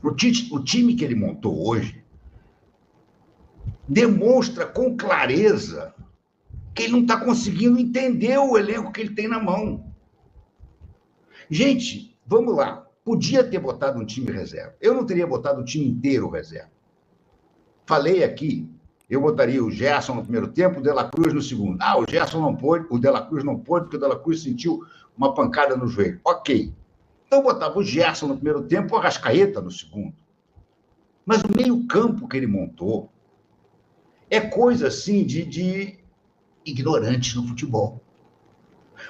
O time que ele montou hoje demonstra com clareza que ele não está conseguindo entender o elenco que ele tem na mão. Gente, vamos lá. Podia ter botado um time reserva. Eu não teria botado o time inteiro reserva. Falei aqui, eu botaria o Gerson no primeiro tempo, o De La Cruz no segundo. O Gerson não pôde, o De La Cruz não pôde, porque o De La Cruz sentiu uma pancada no joelho. Ok. Então eu botava o Gerson no primeiro tempo, o Arrascaeta no segundo. Mas o meio-campo que ele montou é coisa assim de ignorante no futebol.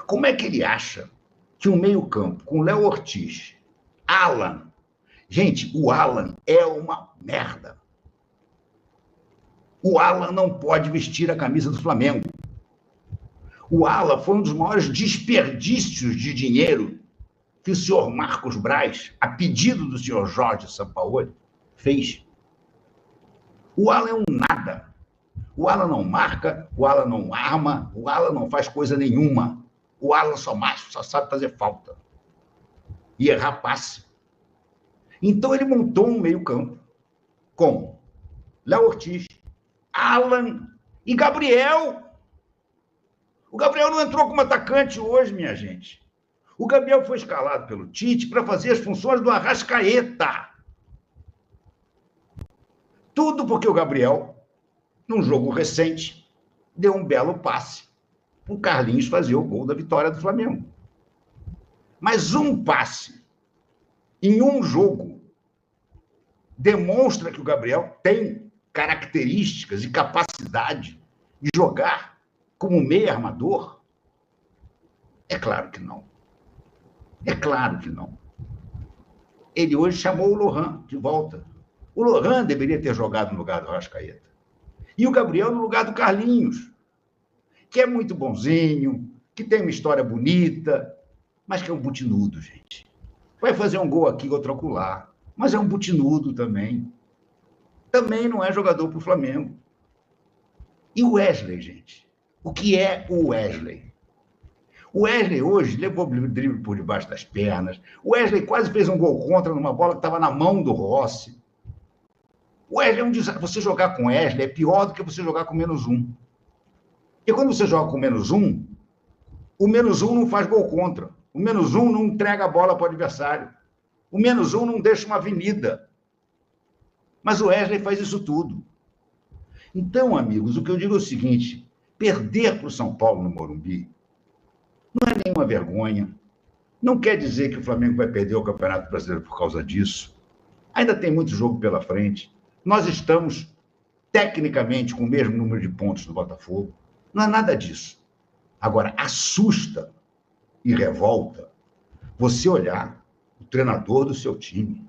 Como é que ele acha que um meio-campo com Léo Ortiz, Alan. Gente, o Alan é uma merda. O Alan não pode vestir a camisa do Flamengo. O Alan foi um dos maiores desperdícios de dinheiro que o senhor Marcos Braz, a pedido do senhor Jorge Sampaoli, fez. O Alan é um nada. O Alan não marca, o Alan não arma, o Alan não faz coisa nenhuma. O Alan só sabe fazer falta. E errar passe. Então ele montou um meio-campo com Léo Ortiz, Alan e Gabriel. O Gabriel não entrou como atacante hoje, minha gente. O Gabriel foi escalado pelo Tite para fazer as funções do Arrascaeta. Tudo porque o Gabriel, num jogo recente, deu um belo passe para o Carlinhos fazer o gol da vitória do Flamengo. Mas um passe em um jogo demonstra que o Gabriel tem características e capacidade de jogar como meio armador? É claro que não. É claro que não. Ele hoje chamou o Lohan de volta. O Lohan deveria ter jogado no lugar do Arrascaeta. E o Gabriel no lugar do Carlinhos, que é muito bonzinho, que tem uma história bonita, mas que é um butinudo, gente. Vai fazer um gol aqui, outro acolá, mas é um butinudo também. Também não é jogador para o Flamengo. E o Wesley, gente? O que é o Wesley? O Wesley hoje levou o drible por debaixo das pernas. O Wesley quase fez um gol contra numa bola que estava na mão do Rossi. O Wesley é um desastre. Você jogar com o Wesley é pior do que você jogar com -1. Porque quando você joga com -1, o -1 não faz gol contra. O -1 não entrega a bola para o adversário. O -1 não deixa uma avenida. Mas o Wesley faz isso tudo. Então, amigos, o que eu digo é o seguinte: perder para o São Paulo no Morumbi não é nenhuma vergonha. Não quer dizer que o Flamengo vai perder o Campeonato Brasileiro por causa disso. Ainda tem muito jogo pela frente. Nós estamos, tecnicamente, com o mesmo número de pontos do Botafogo. Não é nada disso. Agora, assusta e revolta você olhar o treinador do seu time.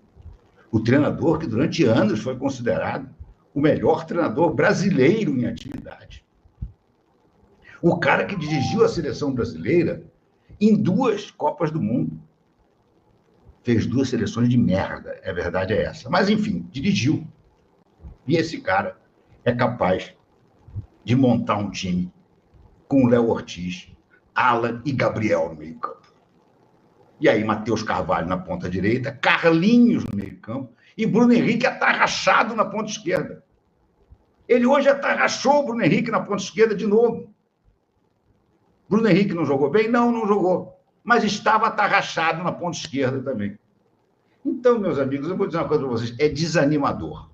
O treinador que durante anos foi considerado o melhor treinador brasileiro em atividade. O cara que dirigiu a seleção brasileira em 2 Copas do Mundo. Fez 2 seleções de merda, a verdade é essa. Mas, enfim, dirigiu. E esse cara é capaz de montar um time com Léo Ortiz, Alan e Gabriel no meio-campo. E aí, Matheus Carvalho na ponta direita, Carlinhos no meio-campo e Bruno Henrique atarrachado na ponta esquerda. Ele hoje atarrachou o Bruno Henrique na ponta esquerda de novo. Bruno Henrique não jogou bem? Não jogou. Mas estava atarrachado na ponta esquerda também. Então, meus amigos, eu vou dizer uma coisa para vocês: é desanimador.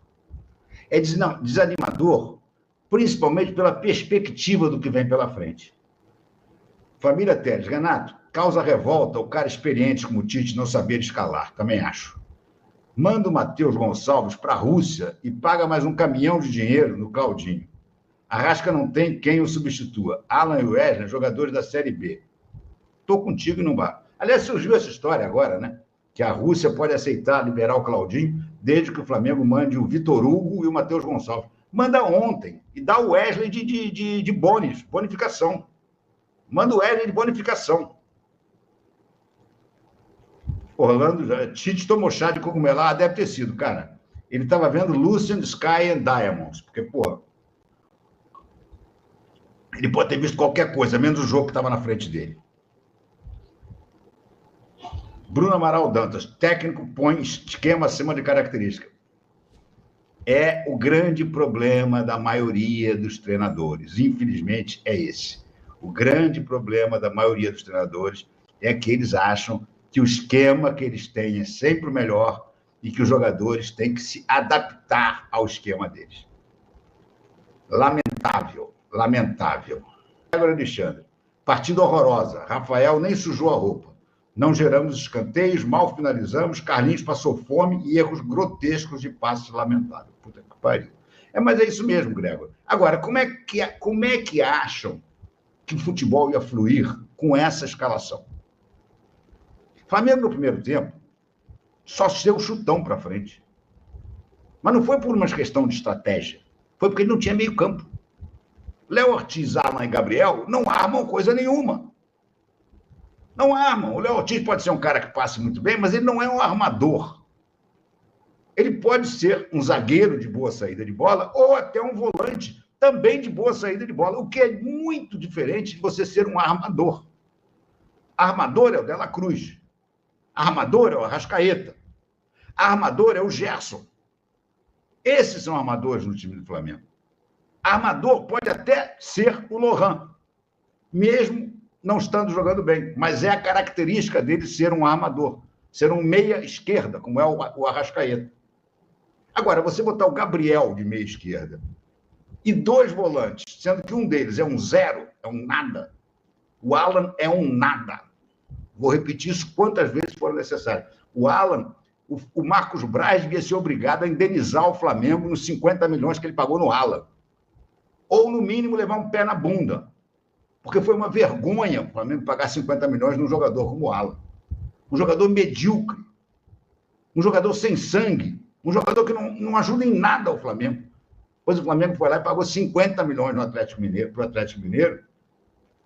É desanimador, principalmente pela perspectiva do que vem pela frente. Família Teles, Renato, causa revolta o cara experiente como o Tite não saber escalar, também acho. Manda o Matheus Gonçalves para a Rússia e paga mais um caminhão de dinheiro no Claudinho. Arrasca não tem quem o substitua. Alan e Wesley, jogadores da Série B. Estou contigo e não vá. Aliás, surgiu essa história agora, né? Que a Rússia pode aceitar liberar o Claudinho desde que o Flamengo mande o Vitor Hugo e o Matheus Gonçalves. Manda ontem e dá o Wesley de bonificação. Manda o Wesley de bonificação. Orlando, Tite tomou chá de cogumelar, deve ter sido, cara. Ele estava vendo Lucian, Sky and Diamonds, porque, porra, ele pode ter visto qualquer coisa, menos o jogo que estava na frente dele. Bruno Amaral Dantas, técnico põe esquema acima de característica. É o grande problema da maioria dos treinadores. Infelizmente, é esse. O grande problema da maioria dos treinadores é que eles acham que o esquema que eles têm é sempre o melhor e que os jogadores têm que se adaptar ao esquema deles. Lamentável, lamentável. Agora, Alexandre, partida horrorosa. Rafael nem sujou a roupa. Não geramos escanteios, mal finalizamos, Carlinhos passou fome e erros grotescos de passes lamentáveis. Puta que pariu. Mas é isso mesmo, Gregor. Agora, como é que acham que o futebol ia fluir com essa escalação? Flamengo, no primeiro tempo, só deu chutão para frente. Mas não foi por uma questão de estratégia. Foi porque ele não tinha meio campo. Léo Ortiz, Alan e Gabriel não armam coisa nenhuma. Não armam. O Léo Ortiz pode ser um cara que passe muito bem, mas ele não é um armador. Ele pode ser um zagueiro de boa saída de bola ou até um volante também de boa saída de bola, o que é muito diferente de você ser um armador. Armador é o Dela Cruz. Armador é o Arrascaeta. Armador é o Gerson. Esses são armadores no time do Flamengo. Armador pode até ser o Lohan, mesmo não estando jogando bem, mas é a característica dele ser um armador, ser um meia esquerda, como é o Arrascaeta. Agora, você botar o Gabriel de meia esquerda e dois volantes, sendo que um deles é um zero, é um nada. O Alan é um nada. Vou repetir isso quantas vezes for necessário. O Alan, o Marcos Braz devia ser obrigado a indenizar o Flamengo nos 50 milhões que ele pagou no Alan. Ou, no mínimo, levar um pé na bunda. Porque foi uma vergonha o Flamengo pagar 50 milhões num jogador como o Alan. Um jogador medíocre. Um jogador sem sangue. Um jogador que não ajuda em nada ao Flamengo. Pois o Flamengo foi lá e pagou 50 milhões no Atlético Mineiro, para o Atlético Mineiro.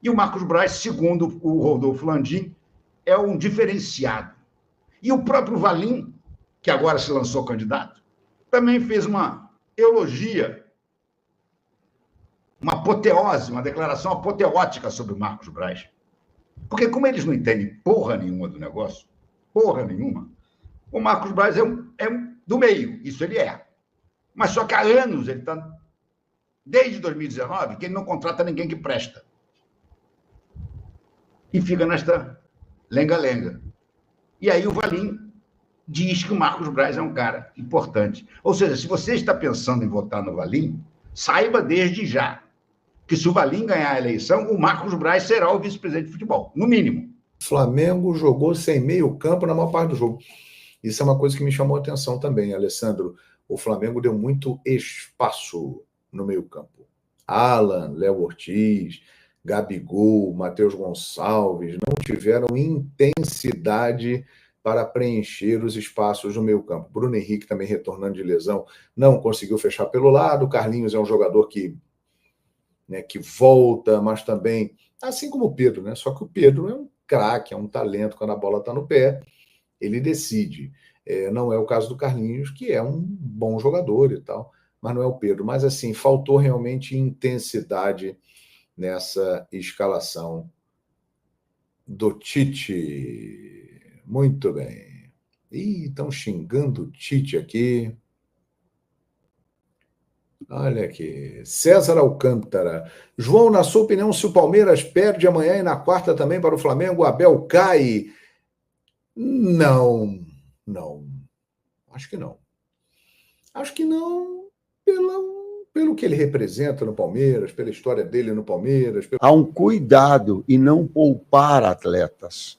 E o Marcos Braz, segundo o Rodolfo Landim, é um diferenciado. E o próprio Valim, que agora se lançou candidato, também fez uma elogia, uma apoteose, uma declaração apoteótica sobre o Marcos Braz. Porque como eles não entendem porra nenhuma do negócio, porra nenhuma, o Marcos Braz é um do meio, isso ele é. Mas só que há anos ele está, desde 2019, que ele não contrata ninguém que presta. E fica nesta lenga-lenga. E aí o Valim diz que o Marcos Braz é um cara importante. Ou seja, se você está pensando em votar no Valim, saiba desde já que se o Valim ganhar a eleição, o Marcos Braz será o vice-presidente de futebol, no mínimo. O Flamengo jogou sem meio campo na maior parte do jogo. Isso é uma coisa que me chamou a atenção também, Alessandro. O Flamengo deu muito espaço no meio campo. Alan, Léo Ortiz, Gabigol, Matheus Gonçalves não tiveram intensidade para preencher os espaços no meio campo. Bruno Henrique também retornando de lesão, não conseguiu fechar pelo lado. Carlinhos é um jogador que volta, mas também, assim como o Pedro, né? Só que o Pedro é um craque, é um talento. Quando a bola está no pé, ele decide. Não é o caso do Carlinhos, que é um bom jogador e tal, mas não é o Pedro. Mas, assim, faltou realmente intensidade nessa escalação do Tite. Muito bem. Ih, estão xingando o Tite aqui. Olha aqui. César Alcântara. João, na sua opinião, se o Palmeiras perde amanhã e na quarta também para o Flamengo, o Abel cai? Não. Acho que não. Acho que não pelo que ele representa no Palmeiras, pela história dele no Palmeiras. Há um cuidado em não poupar atletas.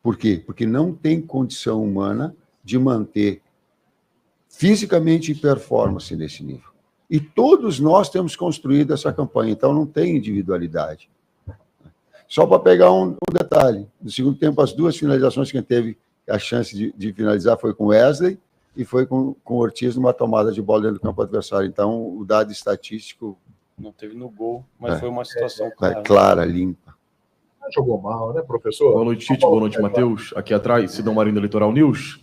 Por quê? Porque não tem condição humana de manter fisicamente e performance nesse nível. E todos nós temos construído essa campanha, então não tem individualidade. Só para pegar um detalhe, no segundo tempo, as duas finalizações que a gente teve a chance de finalizar foi com Wesley e foi com Ortiz numa tomada de bola dentro do campo adversário. Então, o dado estatístico... Não teve no gol, mas foi uma situação clara, limpa. Jogou mal, né, professor? Boa noite, Tite. Boa noite, Matheus. Aqui atrás, Sidão Marinho do Litoral News.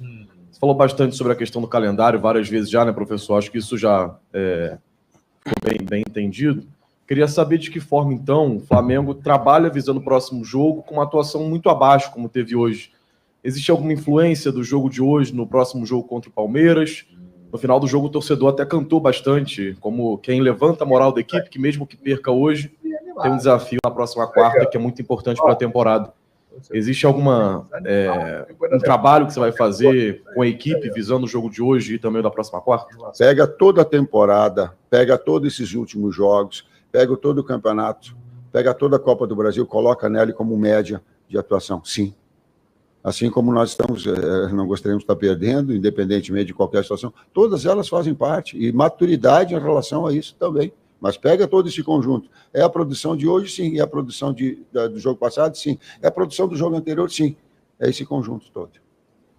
Você falou bastante sobre a questão do calendário, várias vezes já, né, professor? Acho que isso já ficou bem entendido. Queria saber de que forma, então, o Flamengo trabalha visando o próximo jogo com uma atuação muito abaixo, como teve hoje. Existe alguma influência do jogo de hoje no próximo jogo contra o Palmeiras? No final do jogo, o torcedor até cantou bastante, como quem levanta a moral da equipe, que mesmo que perca hoje, tem um desafio na próxima quarta, que é muito importante para a temporada. Existe alguma um trabalho que você vai fazer com a equipe visando o jogo de hoje e também o da próxima quarta? Pega toda a temporada, pega todos esses últimos jogos, pega todo o campeonato, pega toda a Copa do Brasil, coloca nele como média de atuação. Sim. Assim como nós estamos, não gostaríamos de estar perdendo, independentemente de qualquer situação, todas elas fazem parte, e maturidade em relação a isso também. Mas pega todo esse conjunto. É a produção de hoje, sim. É a produção do jogo passado, sim. É a produção do jogo anterior, sim. É esse conjunto todo.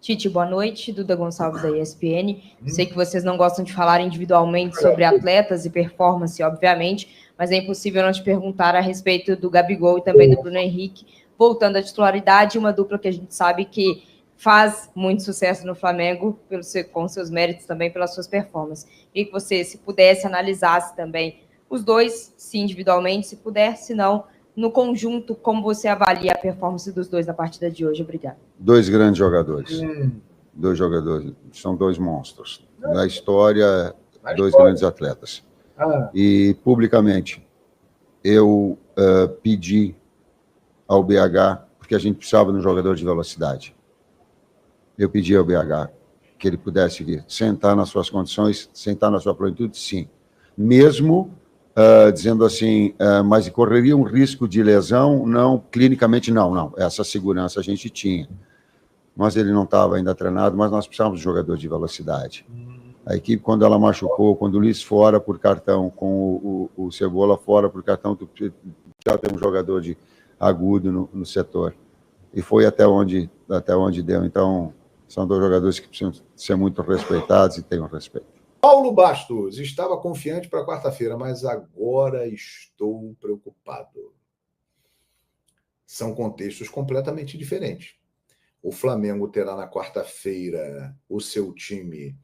Tite, boa noite. Duda Gonçalves, da ESPN. Sei que vocês não gostam de falar individualmente sobre atletas e performance, obviamente, mas é impossível não te perguntar a respeito do Gabigol e também do Bruno Henrique, voltando à titularidade, uma dupla que a gente sabe que faz muito sucesso no Flamengo, com seus méritos também, pelas suas performances. Queria que você, se pudesse, analisasse também os dois, se individualmente, se puder, se não, no conjunto, como você avalia a performance dos dois na partida de hoje? Obrigado. Dois grandes jogadores. Dois jogadores. São dois monstros. Na história, dois grandes atletas. E, publicamente, eu pedi ao BH, porque a gente precisava de um jogador de velocidade. Eu pedi ao BH que ele pudesse vir, sentar nas suas condições, sentar na sua plenitude, sim. Mesmo dizendo assim, mas correria um risco de lesão? Não, clinicamente não. Essa segurança a gente tinha. Mas ele não estava ainda treinado, mas nós precisávamos de jogador de velocidade. A equipe, quando ela machucou, quando o Luiz fora por cartão, com o Cebola fora por cartão, já tem um jogador de agudo no setor. E foi até onde deu. Então, são dois jogadores que precisam ser muito respeitados e tenham respeito. Paulo Bastos, estava confiante para quarta-feira, mas agora estou preocupado. São contextos completamente diferentes. O Flamengo terá na quarta-feira o seu time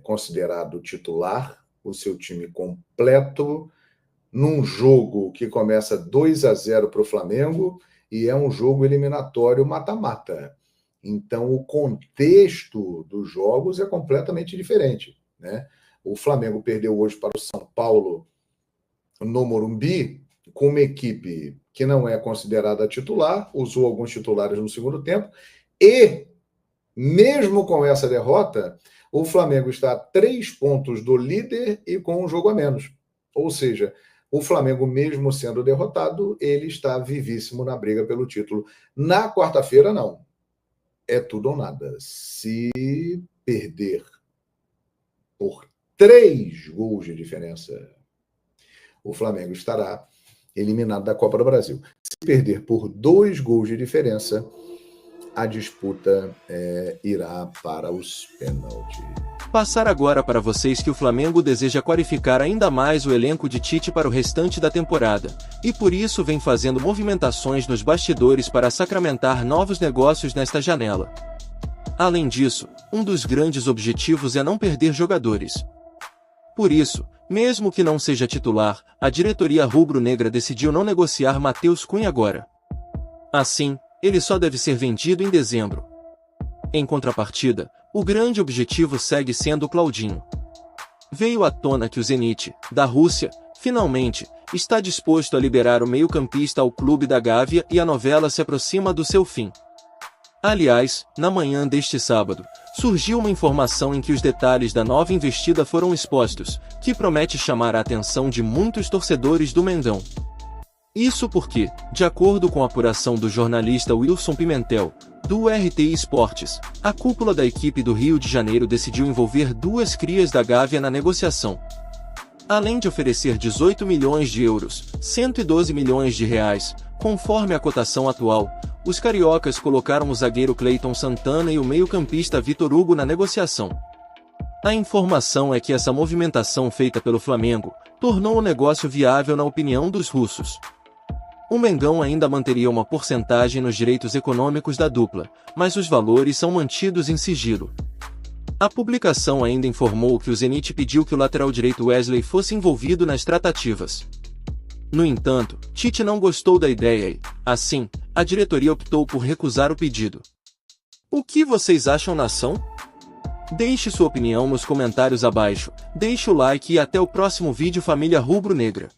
considerado titular, o seu time completo, num jogo que começa 2-0 para o Flamengo e é um jogo eliminatório mata-mata. Então, o contexto dos jogos é completamente diferente, né? O Flamengo perdeu hoje para o São Paulo no Morumbi, com uma equipe que não é considerada titular, usou alguns titulares no segundo tempo, e, mesmo com essa derrota, o Flamengo está a 3 pontos do líder e com um jogo a menos. Ou seja, o Flamengo, mesmo sendo derrotado, ele está vivíssimo na briga pelo título. Na quarta-feira, não. É tudo ou nada. Se perder por 3 gols de diferença, o Flamengo estará eliminado da Copa do Brasil. Se perder por 2 gols de diferença, a disputa irá para os pênaltis. Passar agora para vocês que o Flamengo deseja qualificar ainda mais o elenco de Tite para o restante da temporada, e por isso vem fazendo movimentações nos bastidores para sacramentar novos negócios nesta janela. Além disso, um dos grandes objetivos é não perder jogadores. Por isso, mesmo que não seja titular, a diretoria rubro-negra decidiu não negociar Matheus Cunha agora. Assim, ele só deve ser vendido em dezembro. Em contrapartida, o grande objetivo segue sendo o Claudinho. Veio à tona que o Zenit, da Rússia, finalmente, está disposto a liberar o meio-campista ao clube da Gávea e a novela se aproxima do seu fim. Aliás, na manhã deste sábado, surgiu uma informação em que os detalhes da nova investida foram expostos, que promete chamar a atenção de muitos torcedores do Mengão. Isso porque, de acordo com a apuração do jornalista Wilson Pimentel, do RTI Esportes, a cúpula da equipe do Rio de Janeiro decidiu envolver 2 crias da Gávea na negociação. Além de oferecer 18 milhões de euros, 112 milhões de reais, conforme a cotação atual, os cariocas colocaram o zagueiro Cleiton Santana e o meio-campista Vitor Hugo na negociação. A informação é que essa movimentação feita pelo Flamengo tornou o negócio viável na opinião dos russos. O Mengão ainda manteria uma porcentagem nos direitos econômicos da dupla, mas os valores são mantidos em sigilo. A publicação ainda informou que o Zenit pediu que o lateral direito Wesley fosse envolvido nas tratativas. No entanto, Tite não gostou da ideia e, assim, a diretoria optou por recusar o pedido. O que vocês acham, nação? Deixe sua opinião nos comentários abaixo, deixe o like e até o próximo vídeo, família rubro-negra.